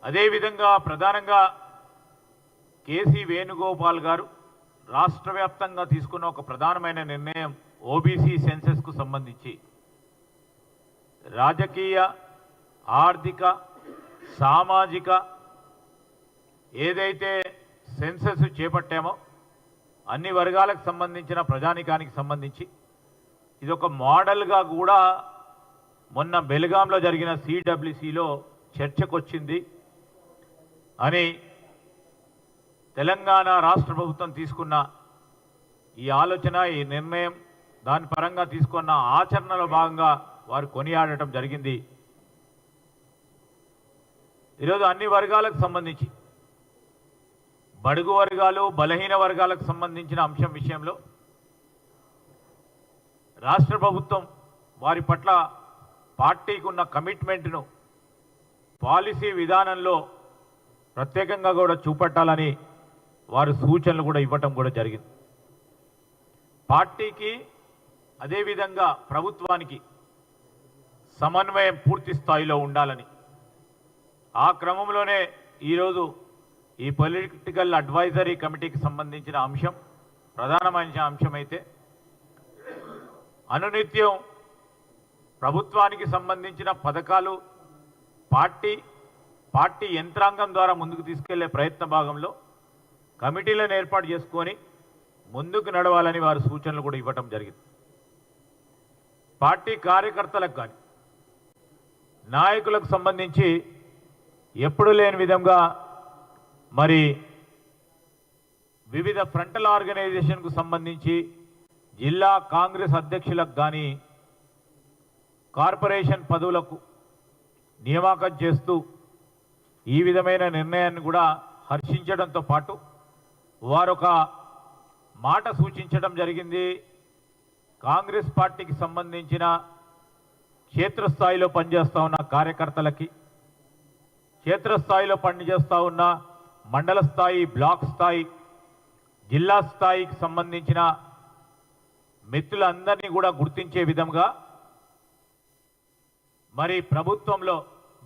అదేవిధంగా ప్రధానంగా కేసీ వేణుగోపాల్ గారు రాష్ట్ర వ్యాప్తంగా తీసుకున్న ఒక ప్రధానమైన నిర్ణయం ఓబీసీ సెన్సెస్కు సంబంధించి రాజకీయ, ఆర్థిక, సామాజిక ఏదైతే సెన్సెస్ చేపట్టామో అన్ని వర్గాలకు సంబంధించిన ప్రజానికానికి సంబంధించి ఇదొక మోడల్గా కూడా మొన్న బెల్గాంలో జరిగిన సిడబ్ల్యూసిలో చర్చకొచ్చింది అని తెలంగాణ రాష్ట్ర ప్రభుత్వం తీసుకున్న ఈ ఆలోచన, ఈ నిర్ణయం, దాని పరంగా తీసుకున్న ఆచరణలో భాగంగా వారు కొనియాడటం జరిగింది. ఈరోజు అన్ని వర్గాలకు సంబంధించి బడుగు వర్గాలు, బలహీన వర్గాలకు సంబంధించిన అంశం విషయంలో రాష్ట్ర ప్రభుత్వం వారి పట్ల పార్టీకి ఉన్న కమిట్మెంట్ను పాలసీ విధానంలో ప్రత్యేకంగా కూడా చూపట్టాలని వారు సూచనలు కూడా ఇవ్వటం కూడా జరిగింది. పార్టీకి అదేవిధంగా ప్రభుత్వానికి సమన్వయం పూర్తి స్థాయిలో ఉండాలని ఆ క్రమంలోనే ఈరోజు ఈ పొలిటికల్ అడ్వైజరీ కమిటీకి సంబంధించిన అంశం ప్రధానమైన అంశమైతే అనునిత్యం ప్రభుత్వానికి సంబంధించిన పథకాలు పార్టీ యంత్రాంగం ద్వారా ముందుకు తీసుకెళ్లే ప్రయత్న భాగంలో కమిటీలను ఏర్పాటు చేసుకొని ముందుకు నడవాలని వారు సూచనలు కూడా ఇవ్వటం జరిగింది. పార్టీ కార్యకర్తలకు కానీ నాయకులకు సంబంధించి ఎప్పుడు లేని విధంగా మరి వివిధ ఫ్రంటల్ ఆర్గనైజేషన్కు సంబంధించి జిల్లా కాంగ్రెస్ అధ్యక్షులకు కానీ కార్పొరేషన్ పదవులకు నియామకం చేస్తూ ఈ విధమైన నిర్ణయాన్ని కూడా హర్షించడంతో పాటు వారొక మాట సూచించడం జరిగింది. కాంగ్రెస్ పార్టీకి సంబంధించిన క్షేత్రస్థాయిలో పనిచేస్తూ ఉన్న కార్యకర్తలకి, క్షేత్రస్థాయిలో పనిచేస్తూ ఉన్న మండల స్థాయి, బ్లాక్ స్థాయి, జిల్లా స్థాయికి సంబంధించిన మిత్రులందరినీ కూడా గుర్తించే విధంగా మరి ప్రభుత్వంలో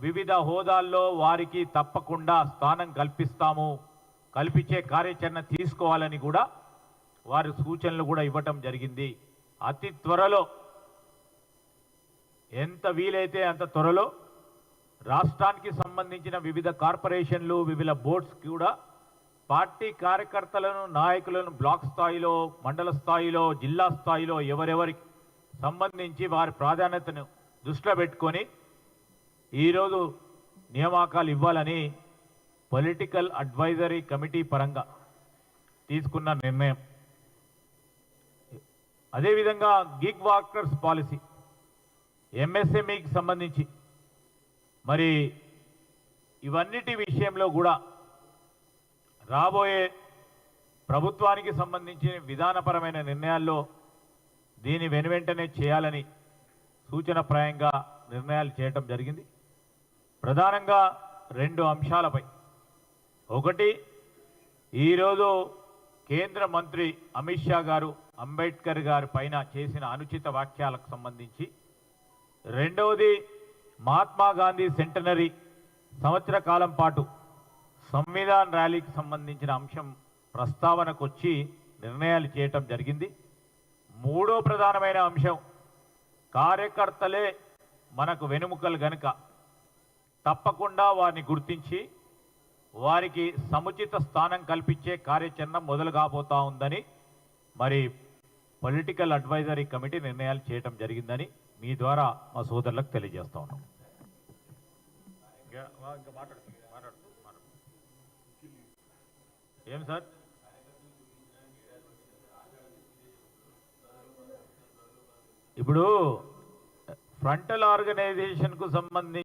వివిధ హోదాల్లో వారికి తప్పకుండా స్థానం కల్పించే కార్యాచరణ తీసుకోవాలని కూడా వారి సూచనలు కూడా ఇవ్వటం జరిగింది. అతి త్వరలో, ఎంత వీలైతే అంత త్వరలో రాష్ట్రానికి సంబంధించిన వివిధ కార్పొరేషన్లు, వివిధ బోర్డ్స్ కూడా పార్టీ కార్యకర్తలను, నాయకులను బ్లాక్ స్థాయిలో, మండల స్థాయిలో, జిల్లా స్థాయిలో ఎవరెవరికి సంబంధించి వారి ప్రాధాన్యతను దృష్టిలో పెట్టుకొని ఈరోజు నియామకాలు ఇవ్వాలని పొలిటికల్ అడ్వైజరీ కమిటీ పరంగా తీసుకున్న నిర్ణయం. అదేవిధంగా గిగ్ వర్కర్స్ పాలసీ, ఎంఎస్ఎంఈకి సంబంధించి మరి ఇవన్నిటి విషయంలో కూడా రాబోయే ప్రభుత్వానికి సంబంధించిన విధానపరమైన నిర్ణయాల్లో దీని వెనువెంటనే చేయాలని సూచనప్రాయంగా నిర్ణయాలు చేయటం జరిగింది. ప్రధానంగా 2 అంశాలపై. ఒకటి, ఈరోజు కేంద్ర మంత్రి అమిత్ షా గారు అంబేద్కర్ గారి పైన చేసిన అనుచిత వ్యాఖ్యలకు సంబంధించి, రెండవది మహాత్మా గాంధీ సెంటనరీ సంవత్సర కాలం పాటు సంవిధాన ర్యాలీకి సంబంధించిన అంశం ప్రస్తావనకు వచ్చి నిర్ణయాలు చేయటం జరిగింది. మూడో ప్రధానమైన అంశం, కార్యకర్తలే మనకు వెనుముకలు గనుక తప్పకుండా వారిని గుర్తించి వారికి సముచిత స్థానం కల్పించే కార్యాచరణ మొదలు కాబోతా ఉందని మరి పొలిటికల్ అడ్వైజరీ కమిటీ నిర్ణయాలు చేయటం జరిగిందని మీ ద్వారా మా సోదరులకు తెలియజేస్తా ఉన్నాం. ఏం సార్? ఇప్పుడు ఫ్రంటల్ ఆర్గనైజేషన్కు సంబంధించి